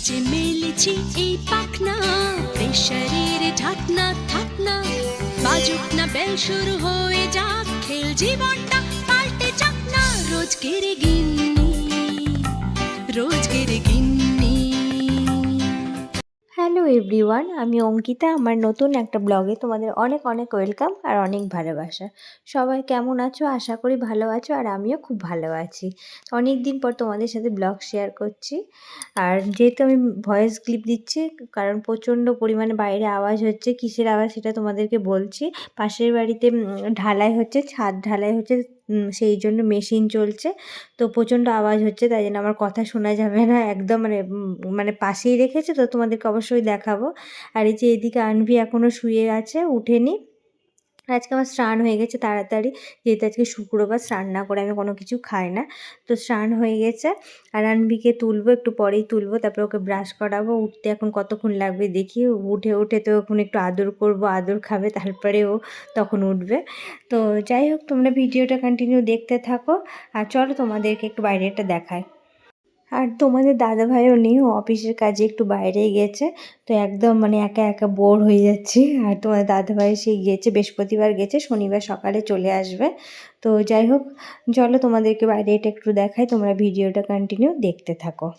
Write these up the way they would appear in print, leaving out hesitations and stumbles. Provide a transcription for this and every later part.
যে মেলেছি এই পাখনা, প্রেশারের ঢাকনা থাকনা, বাজুক না বেল শুরু হয়ে যাক, খেল জীবনটা পাল্টে যাক না। রোজকের গিন্নি, রোজকের গিন্নি। হ্যালো এভরিওয়ান, আমি অঙ্কিতা। আমার নতুন একটা ব্লগে তোমাদের অনেক অনেক ওয়েলকাম আর অনেক ভালোবাসা। সবাই কেমন আছো? আশা করি ভালো আছো, আর আমিও খুব ভালো আছি। অনেক দিন পর তোমাদের সাথে ব্লগ শেয়ার করছি। আর যেহেতু আমি ভয়েস ক্লিপ দিচ্ছি, কারণ প্রচণ্ড পরিমাণে বাইরে আওয়াজ হচ্ছে। কিসের আওয়াজ সেটা তোমাদেরকে বলছি। পাশের বাড়িতে ঢালাই হচ্ছে, ছাদ ঢালাই হচ্ছে, সেই জন্য মেশিন চলছে। তো প্রচণ্ড আওয়াজ হচ্ছে, তাই জন্য আমার কথা শোনা যাবে না একদম, মানে পাশেই রেখেছে, তো তোমাদেরকে অবশ্যই দেখাবো। আর এই যে এদিকে আনভি এখনও শুয়ে আছে, উঠেনি। আজকে আমার স্নান হয়ে গেছে তাড়াতাড়ি, যেহেতু আজকে শুক্রবার, স্নান না করে আমি কোনো কিছু খাই না। তো স্নান হয়ে গেছে। আর আনভিকে তুলবো, একটু পরেই তুলবো, তারপরে ওকে ব্রাশ করাবো। উঠতে এখন কতক্ষণ লাগবে দেখি। উঠে উঠে তো এখন একটু আদর করব, আদর খাবে, তারপরে ও তখন উঠবে। তো যাই হোক, তোমরা ভিডিওটা কন্টিনিউ দেখতে থাকো। আর চলো তোমাদেরকে একটু বাইরেটা দেখায়। আর তোমাদের দাদাভাইও নেই, ও অফিসের কাজে একটু বাইরে গেছে। তো একদম মানে একা একা বোর হয়ে যাচ্ছি। আর তোমাদের দাদাভাই সেই গেছে, বৃহস্পতিবার গেছে, শনিবার সকালে চলে আসবে। তো যাই হোক, চলো তোমাদেরকে বাইরে এটা একটু দেখাই, তোমরা ভিডিওটা কন্টিনিউ দেখতে থাকো।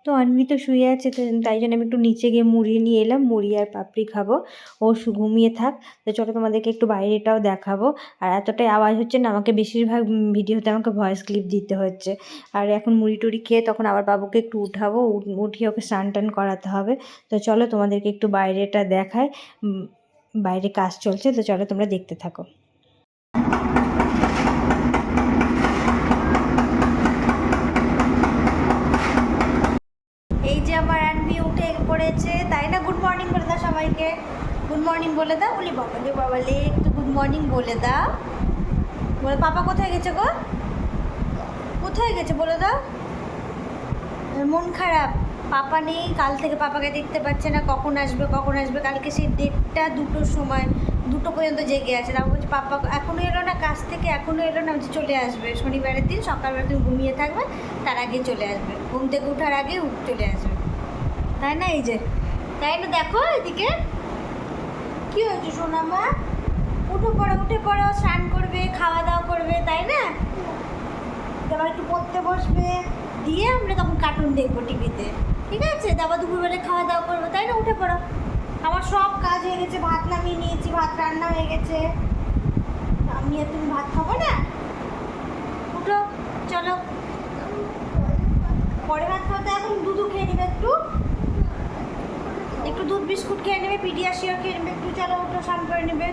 তো অন্বি তো শুয়ে আছে, তো তাই জন্য আমি একটু নিচে গিয়ে মুড়ি নিয়ে এলাম, মুড়ি আর পাপড়ি খাবো। ও ঘুমিয়ে থাক। তো চলো তোমাদেরকে একটু বাইরেটাও দেখাবো। আর এতটাই আওয়াজ হচ্ছে না, আমাকে বেশিরভাগ ভিডিওতে আমাকে ভয়েস ক্লিপ দিতে হচ্ছে। আর এখন মুড়ি টুড়ি খেয়ে তখন আবার বাবুকে একটু উঠাবো, উঠিয়ে ওকে স্নান টান করাতে হবে। তো চলো তোমাদেরকে একটু বাইরেটা দেখায়। বাইরে কাজ চলছে, তো চলো তোমরা দেখতে থাকো। এই যে আমার আনভি উঠে পড়েছে, তাই না? গুড মর্নিং বলে দাও সবাইকে, গুড মর্নিং বলে দাও। বলি বাবা লে, বাবা লে, একটু গুড মর্নিং বলে দাও। বলে পাপা কোথায় গেছে গো? কোথায় গেছে বলে দাও। মন খারাপ, পাপা নেই, কাল থেকে পাপাকে দেখতে পাচ্ছে না, কখন আসবে কখন আসবে। কালকে সেই 1:30-2টোর সময়, 2টো পর্যন্ত জেগে আছে। তারপর বলছে পাপা এখনও এলো না কাজ থেকে, এখনও এলো না। বলছে চলে আসবে শনিবারের দিন সকালবেলা, তুমি ঘুমিয়ে থাকবে, তার আগে চলে আসবে, ঘুম থেকে ওঠার আগে চলে আসবে, তাই না? এই যে, তাই না? দেখো এদিকে কি হয়েছে সোনামা, উঠে পড়ো, স্নান করবে, খাওয়া দাওয়া করবে, তাই না? তারপর একটু পড়তে বসবে, দিয়ে আমরা তখন কার্টুন দেখবো টিভিতে, ঠিক আছে? তারপর দুপুরবেলায় খাওয়া দাওয়া করবো, তাই না? উঠে পড়ো। আমার সব কাজ হয়ে গেছে, ভাত নামিয়ে নিয়েছি, ভাত রান্না হয়ে গেছে। আমি আর তুমি ভাত খাবো না? উঠো, চলো। পরে ভাত খাওয়া, এখন দুধু খেয়ে নেবে, একটু দুধ বিস্কুট খেয়ে নেবে, পিডিয়াশিয়ার খেয়ে নেবে একটু। চলো ওটা স্নান করে নেবে।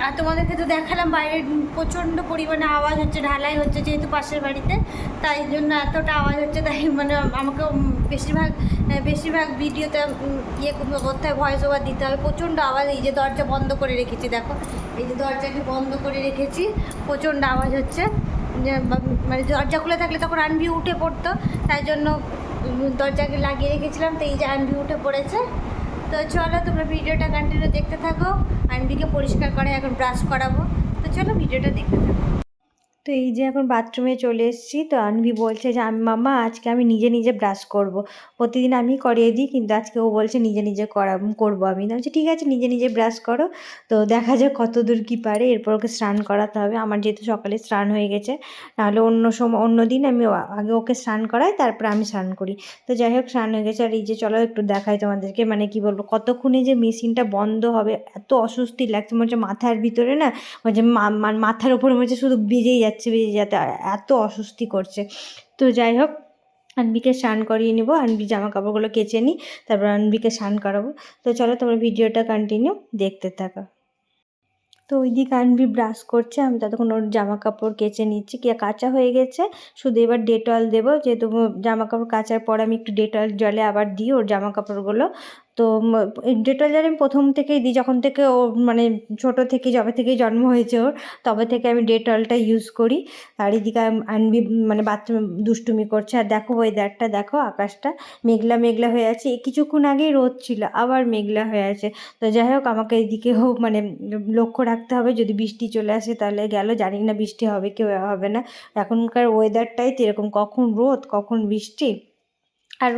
আর তোমাদেরকে তো দেখালাম বাইরে প্রচণ্ড পরিমাণে আওয়াজ হচ্ছে, ঢালাই হচ্ছে যেহেতু পাশের বাড়িতে, তাই জন্য এতটা আওয়াজ হচ্ছে। তাই মানে আমাকে বেশিরভাগ ভিডিওতে ইয়ে করতে হয়, ভয়েস ওভার দিতে হবে। প্রচণ্ড আওয়াজ। এই যে দরজা বন্ধ করে রেখেছি, দেখো এই যে দরজাকে বন্ধ করে রেখেছি, প্রচণ্ড আওয়াজ হচ্ছে। মানে দরজা খুলে থাকলে তখন আনভি উঠে পড়তো, তাই জন্য দরজাকে লাগিয়ে রেখেছিলাম। তো এই যে আনভি উঠে পড়েছে। তো চলো তোমরা ভিডিওটা কন্টিনিউ দেখতে থাকো। আনভিকে পরিষ্কার করে এখন ব্রাশ করাবো। তো চলো ভিডিওটা দেখতে থাকো। তো এই যে এখন বাথরুমে চলে এসেছি। তো আনভি বলছে যে মাম্মা আজকে আমি নিজে নিজে ব্রাশ করব। প্রতিদিন আমি করিয়ে দিই, কিন্তু আজকে ও বলছে নিজে নিজে করবো আমি। বলছি ঠিক আছে, নিজে নিজে ব্রাশ করো। তো দেখা যাক কত দূর কী পারে। এরপর ওকে স্নান করাতে হবে। আমার যেহেতু সকালে স্নান হয়ে গেছে, নাহলে অন্য দিন আমি আগে ওকে স্নান করাই, তারপরে আমি স্নান করি। তো যাই হোক, স্নান হয়ে গেছে। আর এই যে চলো একটু দেখাই তোমাদেরকে, মানে কি বলবো, কতক্ষণে যে মেশিনটা বন্ধ হবে, এত অস্বস্তি লাগছে। মনে হচ্ছে মাথার ভিতরে না, যে মাথার উপরে মনে হচ্ছে শুধু বেজেই যাতে এত অস্বস্তি করছে। তো যাই হোক, আনবিকে স্নান করিয়ে নিব, আনবি জামা কাপড়গুলো কেচে নিই, তারপর আনবিকে স্নান করাবো। তো চলো তোমরা ভিডিওটা কন্টিনিউ দেখতে থাকো। তো ওইদিকে আনবি ব্রাশ করছে, আমি ততক্ষণ ওর জামা কাপড় কেচে নিচ্ছি, কাঁচা হয়ে গেছে। শুধু এবার ডেটল দেবো, যেহেতু জামা কাপড় কাচার পর আমি একটু ডেটল জলে আবার দিই ওর জামা কাপড়গুলো। তো ডেটল জল আমি প্রথম থেকেই দিই, যখন থেকে ও মানে ছোটো থেকে, যবে থেকেই জন্ম হয়েছে ওর, তবে থেকে আমি ডেটলটা ইউজ করি। আর এদিকে আনবি মানে বাথরুমে দুষ্টুমি করছে। আর দেখো ওয়েদারটা, দেখো আকাশটা মেঘলা মেঘলা হয়ে আছে। কিছুক্ষণ আগেই রোদ ছিল, আবার মেঘলা হয়ে আছে। তো যাই হোক, আমাকে এদিকেও মানে লক্ষ্য রাখতে হবে, যদি বৃষ্টি চলে আসে তাহলে গেল, জানি না বৃষ্টি হবে কি হবে না। এখনকার ওয়েদারটাই তো এরকম, কখন রোদ কখন বৃষ্টি। আর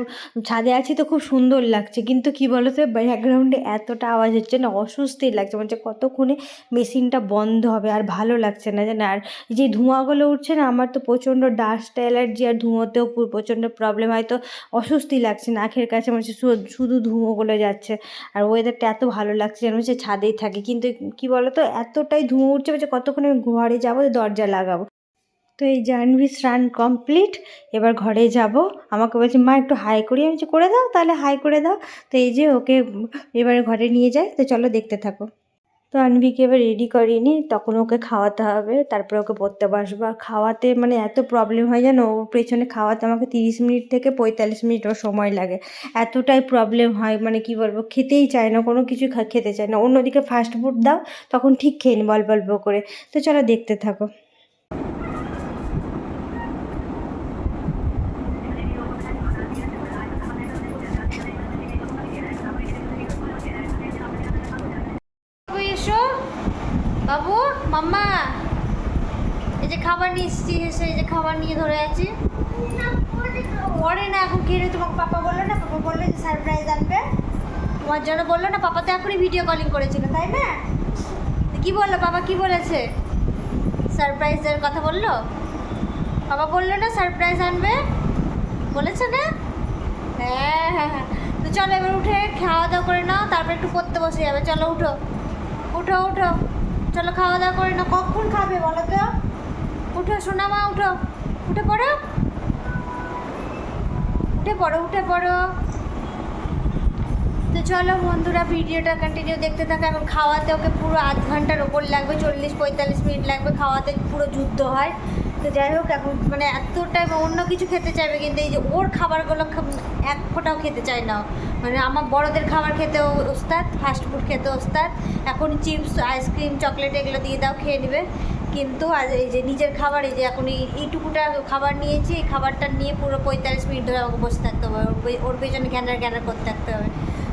ছাদে আছি তো খুব সুন্দর লাগছে, কিন্তু কি বলো তো ব্যাকগ্রাউন্ডে এতটা আওয়াজ হচ্ছে না, অস্বস্তি লাগছে, মানে কতক্ষণে মেশিনটা বন্ধ হবে, আর ভালো লাগছে না জানো। আর যে ধোঁয়াগুলো উঠছে না, আমার তো প্রচণ্ড ডাস্ট অ্যালার্জি, আর ধুঁয়োতেও প্রচণ্ড প্রবলেম হয়, তো অস্বস্তি লাগছে, নাকের কাছে মনে হচ্ছে শুধু ধুঁয়োগুলো যাচ্ছে। আর ওয়েদারটা এত ভালো লাগছে যেন হচ্ছে ছাদেই থাকি, কিন্তু কি বলো তো এতটাই ধুঁয়ো উঠছে যে কতক্ষণে ঘরে যাবো, দরজা লাগাবো। তো এই জাহ্নবী স্নান কমপ্লিট, এবার ঘরে যাব। আমাকে বলছে মা একটু হাই করি, আমি বলছি করে দাও তাহলে, হাই করে দাও। তো এই যে ওকে এবার ঘরে নিয়ে যায়, তো চলো দেখতে থাকো। তো আনভিকে এবার রেডি করিনি, তখন ওকে খাওয়াতে হবে, তারপরে ওকে পড়তে বসবো। আর খাওয়াতে মানে এত প্রবলেম হয় জানো, ওর পেছনে খাওয়াতে আমাকে 30 মিনিট থেকে 45 মিনিট ওর সময় লাগে, এতটাই প্রবলেম হয়, মানে কি বলবো, খেতেই চায় না, কোনো কিছু খেতে চায় না। অন্যদিকে ফাস্ট ফুড দাও তখন ঠিক খেয়ে নি অল্প অল্প করে। তো চলো দেখতে থাকো। এসো বাবু, মাম্মা, এই যে খাবার নিয়ে এসেছি, এসে এই যে খাবার নিয়ে ধরে আছি। পরে না, এখন খেয়ে তোমাকে পাপা বললো না, পাপা বললো যে সারপ্রাইজ আনবে তোমার জন্য, বললো না? পাপা তো এখনই ভিডিও কলিং করেছিল, তাই না? কি বললো বাবা, কি বলেছে? সারপ্রাইজের কথা বললো? বাবা বললো না সারপ্রাইজ আনবে, বলেছে না? হ্যাঁ হ্যাঁ হ্যাঁ। তো চলো এবার উঠে খাওয়া দাওয়া করে নাও, তারপর একটু পড়তে বসে যাবে। চলো উঠো উঠো উঠো, চলো খাওয়া দাওয়া করে নাও। কখন খাবে বলো তো? উঠো সোনা মা, উঠো, উঠে পড়ো, উঠে পড়ো, উঠে পড়ো। তো চলো বন্ধুরা, ভিডিওটা কন্টিনিউ দেখতে থাকো। এখন খাওয়াতে ওকে পুরো আধ ঘন্টার ওপর লাগবে, 40-45 মিনিট লাগবে, খাওয়াতে পুরো যুদ্ধ হয়। তো যাই হোক, এখন মানে এতটাই অন্য কিছু খেতে চাইবে, কিন্তু এই যে ওর খাবারগুলো এক ফোঁটাও খেতে চায় না। মানে আমার বড়দের খাবার খেতেও ওস্তাদ, ফাস্টফুড খেতে ওস্তাদ। এখন চিপস, আইসক্রিম, চকলেট এগুলো দিয়ে দাও, খেয়ে নেবে। কিন্তু আজ এই যে নিজের খাবার, এই যে এখন এইটুকুটা খাবার নিয়েছি, এই খাবারটা নিয়ে পুরো 45 মিনিট ধরে আমাকে বসে থাকতে হবে, ওর পেছনে ঘ্যানার ঘ্যানার করতে থাকতে হবে।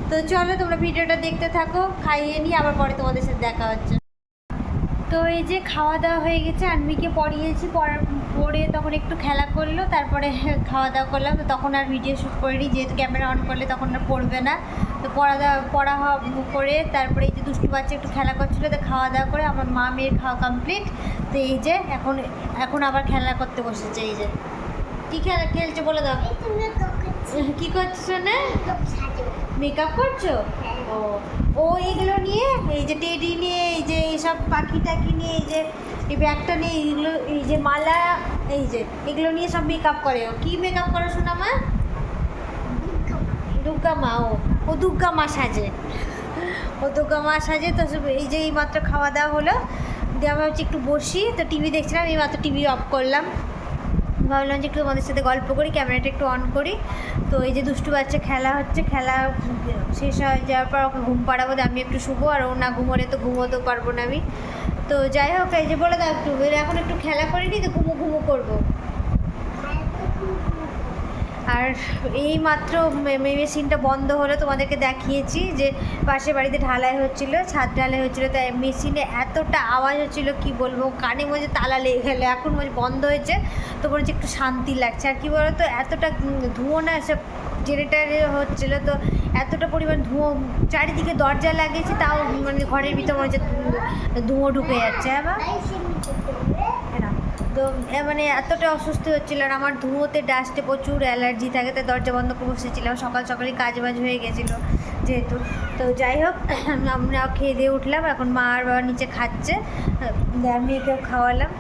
তো চলো তোমরা ভিডিওটা দেখতে থাকো, খাইয়ে নিয়ে আবার পরে তোমাদের সাথে দেখা হচ্ছে। তো এই যে খাওয়া দাওয়া হয়ে গেছে, আনমিকে পড়িয়েছি, পরে তখন একটু খেলা করলো, তারপরে খাওয়া দাওয়া করলাম। তো তখন আর ভিডিও শ্যুট করিনি, যেহেতু ক্যামেরা অন করলে তখন আর পড়বে না। তো পড়া করে তারপরে এই যে দুষ্টু বাচ্চা একটু খেলা করছিলো, তো খাওয়া দাওয়া করে আমার মা মেয়ের খাওয়া কমপ্লিট। তো এই যে এখন আবার খেলা করতে বসেছে। এই যে কী খেলছে বলে দাও। কী করছো না? মেকআপ করছো? ও ও এইগুলো নিয়ে, এই যে টেডি নিয়ে, এই যে এইসব পাখি টাকি নিয়ে, এই যে এই ব্যাগটা নিয়ে, এইগুলো, এই যে মালা, এই যে এগুলো নিয়ে সব মেকআপ করে। ও কী মেকআপ করে শোনা মা? দুর্গা মা। ও দুর্গা মা সাজে, ও দুর্গা মা সাজে। তো এই যে এইমাত্র খাওয়া দাওয়া হলো, দিয়ে আমি হচ্ছে একটু বসি, তো টিভি দেখছিলাম, এইমাত্র টিভি অফ করলাম, ভাবলাম যে একটু তোমাদের সাথে গল্প করি, ক্যামেরাটা একটু অন করি। তো এই যে দুষ্টু বাচ্চা খেলা হচ্ছে, খেলা শেষ হয়ে যাওয়ার পর ওকে ঘুম পাড়াবো, আমি একটু শুবো, আর ও না ঘুমোলে তো ঘুমোতেও পারবো না আমি। তো যাই হোক, এই যে বলে দাও একটু, এখন একটু খেলা করিনি তো ঘুমো করবো। আর এই মাত্র মেশিনটা বন্ধ হলো, তোমাদেরকে দেখিয়েছি যে পাশের বাড়িতে ঢালাই হচ্ছিলো, ছাদ ঢালাই হচ্ছিলো, তাই মেশিনে এতটা আওয়াজ হচ্ছিলো কি বলবো, কানে মধ্যে তালা লেগে গেলে। এখন বন্ধ হয়েছে, তো বলছে একটু শান্তি লাগছে। আর কি বলো তো, এতটা ধুঁয়ো না, সব জেনারেটারে হচ্ছিলো, তো এতটা পরিমাণ ধুঁয়ো, চারিদিকে দরজা লাগিয়েছে, তাও মানে ঘরের ভিতর মনে হচ্ছে ধুঁয়ো ঢুকে যাচ্ছে। হ্যাঁ বা, তো মানে এতটা অসুস্থ হচ্ছিল। আর আমার ধুঁয়োতে ডাস্টে প্রচুর অ্যালার্জি থাকে, তাই দরজা বন্ধ করে বসেছিলাম, সকাল সকালই কাজ বাজ হয়ে গেছিলো যেহেতু। তো যাই হোক, আমরা খেয়ে দিয়ে উঠলাম, এখন মা আর বাবা নিচে খাচ্ছে, মেয়েকেও খাওয়ালাম,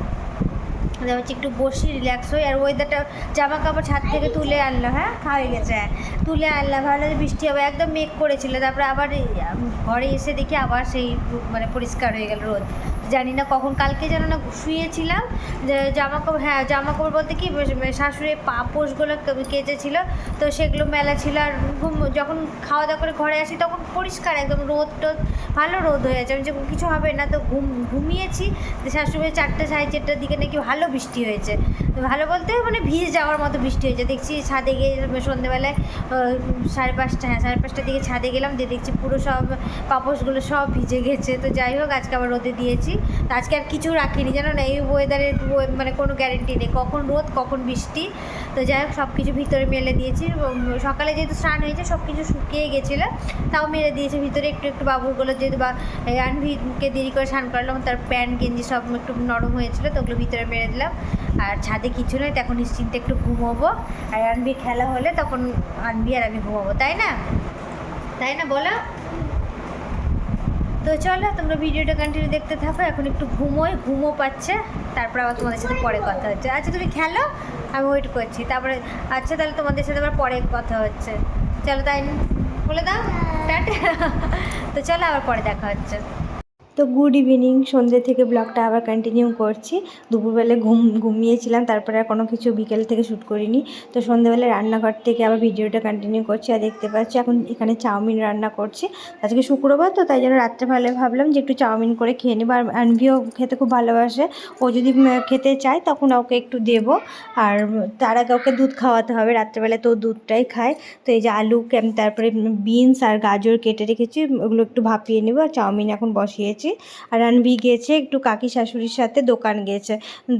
হচ্ছে একটু বসি, রিল্যাক্স হই। আর ওয়েদারটা, জামা কাপড় ছাদ থেকে তুলে আনলো, হ্যাঁ হয়ে গেছে, হ্যাঁ তুলে আনলাম, ভালো বৃষ্টি হবে, একদম মেঘ করেছিল, তারপরে আবার ঘরে এসে দেখি আবার সেই মানে পরিষ্কার হয়ে গেল রোদ। জানি না কখন, কালকে যেন না শুয়েছিলাম, যে জামা কাপড়, হ্যাঁ জামা কাপড় বলতে কি, শাশুড়ির পাপোশগুলো কেচেছিল, তো সেগুলো মেলা ছিল। আর যখন খাওয়া দাওয়া করে ঘরে আসি তখন পরিষ্কার একদম, রোদ টোদ ভালো রোদ হয়ে আছে, আমি যে কিছু হবে না। তো ঘুমিয়েছি, শাশুড়ি 4-4:30টার দিকে নাকি ভালো বৃষ্টি হয়েছে, ভালো বলতে মানে ভিজে যাওয়ার মতো বৃষ্টি হয়েছে। দেখছি ছাদে গিয়ে সন্ধ্যেবেলায় 5:30, হ্যাঁ 5:30টার দিকে ছাদে গেলাম, দিয়ে দেখছি পুরো সব পাপোশগুলো সব ভিজে গেছে। তো যাই হোক, আজকে আবার রোদে দিয়েছি, তো আজকে আর কিছু রাখিনি, জানো না, এই ওয়েদারের মানে কোনো গ্যারেন্টি নেই, কখন রোদ কখন বৃষ্টি। তো যাই হোক সব কিছু ভিতরে মেলে দিয়েছি। সকালে যেহেতু স্নান হয়েছে সব কিছু শুকিয়ে গেছিলো, তাও মেলে দিয়েছি ভিতরে একটু একটু। বাবুগুলো যেহেতু আনভিকে দেরি করে স্নান করলাম, তার প্যান্ট গেঞ্জি সব একটু নরম হয়েছিলো, তো ওগুলো ভিতরে মেরে দিলাম। আর ছাদে কিছু নয়, তখন নিশ্চিন্তে একটু ঘুমোবো। আর আনভি খেলা হলে তখন আনভি আর আমি ঘুমাবো, তাই না বলো? তো চলো তোমরা ভিডিওটা কন্টিনিউ দেখতে থাকো। এখন একটু ঘুমো পাচ্ছে, তারপর আবার তোমাদের সাথে পরে কথা হচ্ছে। আচ্ছা তুমি খেলো, আমি ওয়েট করছি। তারপরে আচ্ছা তাহলে তোমাদের সাথে আবার পরে কথা হচ্ছে। চলো তাই বলে দাও টাটা। তো চলো আবার পরে দেখা হচ্ছে। তো গুড ইভিনিং, সন্ধ্যে থেকে ব্লগটা আবার কন্টিনিউ করছি। দুপুরবেলা ঘুমিয়েছিলাম, তারপরে আর কোনো কিছু বিকেল থেকে শ্যুট করিনি। তো সন্ধ্যেবেলা রান্নাঘর থেকে আবার ভিডিওটা কন্টিনিউ করছি। আর দেখতে পাচ্ছি এখন এখানে চাউমিন রান্না করছি। আজকে শুক্রবার তো, তাই জন্য রাত্রেবেলা ভাবলাম যে একটু চাউমিন করে খেয়ে নেবো। আর আনভিও খেতে খুব ভালোবাসে, ও যদি খেতে চায় তখন ওকে একটু দেবো। আর তার আগে ওকে দুধ খাওয়াতে হবে, রাত্রেবেলা তো দুধটাই খায়। তো এই যে আলু তারপরে বিনস আর গাজর কেটে রেখেছি, ওগুলো একটু ভাপিয়ে নেবো। আর চাউমিন এখন বসিয়েছি। আর আনভি গেছে একটু কাকি শাশুড়ির সাথে দোকান গেছে,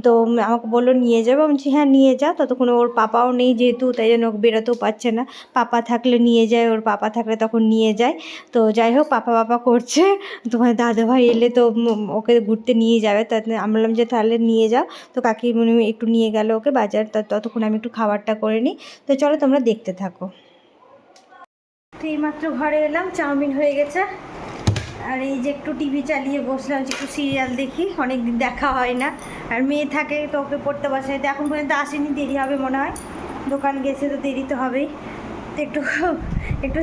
তো আমাকে বললো নিয়ে যাবো। আমি বলছি হ্যাঁ নিয়ে যাও। ততক্ষণ ওর পাপাও নেই যেহেতু, তাই জন্য ওকে বেরোতেও পারছে না। পাপা থাকলে নিয়ে যায়, ওর পাপা থাকলে তখন নিয়ে যায়। তো যাই হোক পাপা করছে। তোমার দাদাভাই এলে তো ওকে ঘুরতে নিয়ে যাবে, তাতে আমি বললাম যে তাহলে নিয়ে যাও। তো কাকি একটু নিয়ে গেল ওকে বাজার, ততক্ষণ আমি একটু খাবারটা করে নিই। তো চলো তোমরা দেখতে থাকো। তো এইমাত্র ঘরে এলাম, চাউমিন হয়ে গেছে। আর এই যে একটু টিভি চালিয়ে বসলাম, যে একটু সিরিয়াল দেখি, অনেক দিন দেখা হয় না। আর মেয়ে থাকে তো ওকে পড়তে বসাই, তো এখন পর্যন্ত আসেনি, দেরি হবে মনে হয়, দোকান গেছে তো দেরি তো হবেই। তো একটু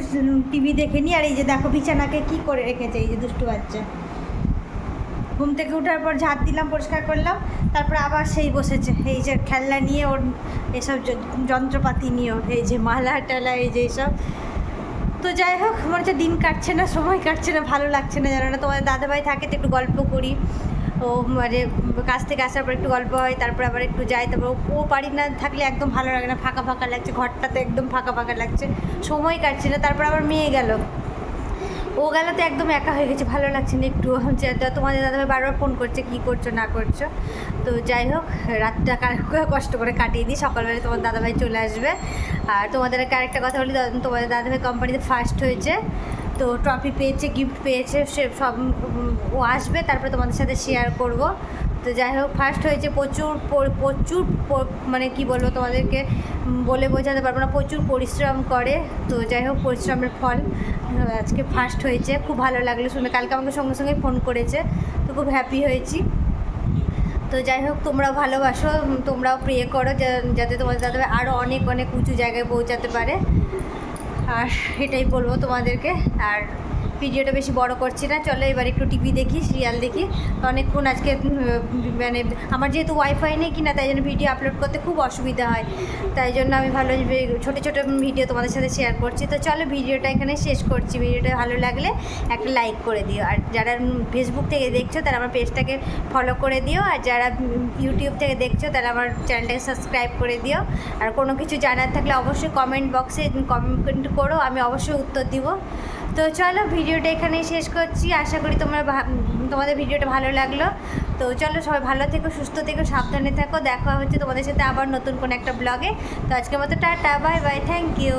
টিভি দেখে নিই। আর এই যে দেখো বিছানাকে কি করে রেখেছে এই যে দুষ্টু বাচ্চা। ঘুম থেকে ওঠার পর ঝাড় দিলাম, পরিষ্কার করলাম, তারপর আবার সেই বসেছে এই যে খেলনা নিয়ে, ওর এসব যন্ত্রপাতি নিয়েও, এই যে মালা টালা এই যে এইসব। তো যাই হোক মনে হচ্ছে দিন কাটছে না, সময় কাটছে না, ভালো লাগছে না, জানো না। তোমাদের দাদাভাই থাকে তো একটু গল্প করি, ও মানে কাছ থেকে আসার পর একটু গল্প হয়, তারপর আবার একটু যাই। তারপর ও বাড়ি না থাকলে একদম ভালো লাগে না, ফাঁকা ফাঁকা লাগছে, ঘরটা তো একদম ফাঁকা ফাঁকা লাগছে, সময় কাটছে না। তারপর আবার মেয়ে গেল, ও গেল তো একদম একা হয়ে গেছে, ভালো লাগছে না একটু। তোমাদের দাদাভাই বারবার ফোন করছে কী করছো না করছো। তো যাই হোক রাতটা কষ্ট করে কাটিয়ে দিই, সকালবেলা তোমার দাদাভাই চলে আসবে। আর তোমাদেরকে আরেকটা কথা বলি, তোমাদের দাদাভাই কোম্পানিতে ফার্স্ট হয়েছে, তো ট্রফি পেয়েছে, গিফট পেয়েছে, সে সব ও আসবে, তারপরে তোমাদের সাথে শেয়ার করব। তো যাই হোক ফার্স্ট হয়েছে, প্রচুর মানে কি বলবো তোমাদেরকে বলে বোঝাতে পারবো না, প্রচুর পরিশ্রম করে। তো যাই হোক পরিশ্রমের ফল আজকে ফার্স্ট হয়েছে, খুব ভালো লাগলো শুনে। কালকে আমাকে সঙ্গে সঙ্গে ফোন করেছে, তো খুব হ্যাপি হয়েছি। তো যাই হোক তোমরাও ভালোবাসো, তোমরাও প্রে করো যাতে তোমাদের দাদাভাই আরও অনেক অনেক উঁচু জায়গায় পৌঁছাতে পারে। আর এটাই বলবো তোমাদেরকে। আর ভিডিওটা বেশি বড় করছি না, চলো এবার একটু টিভি দেখি, সিরিয়াল দেখি। অনেকক্ষণ আজকে মানে আমার যেহেতু ওয়াইফাই নেই কিনা, তাই জন্য ভিডিও আপলোড করতে খুব অসুবিধা হয়, তাই জন্য আমি ভালো ছোটো ছোটো ভিডিও তোমাদের সাথে শেয়ার করছি। তো চলো ভিডিওটা এখানে শেষ করছি। ভিডিওটা ভালো লাগলে একটা লাইক করে দিও, আর যারা ফেসবুক থেকে দেখছো তারা আমার পেজটাকে ফলো করে দিও, আর যারা ইউটিউব থেকে দেখছো তারা আমার চ্যানেলটাকে সাবস্ক্রাইব করে দিও। আর কোনো কিছু জানার থাকলে অবশ্যই কমেন্ট বক্সে কমেন্ট করো, আমি অবশ্যই উত্তর দিব। তো চলো ভিডিওটা এখানেই শেষ করছি, আশা করি তোমাদের ভিডিওটা ভালো লাগলো। তো চলো সবাই ভালো থেকো, সুস্থ থেকো, সাবধানে থাকো। দেখা হচ্ছে তোমাদের সাথে আবার নতুন কোনো একটা ব্লগে। তো আজকের মতো tata, bye bye, thank you.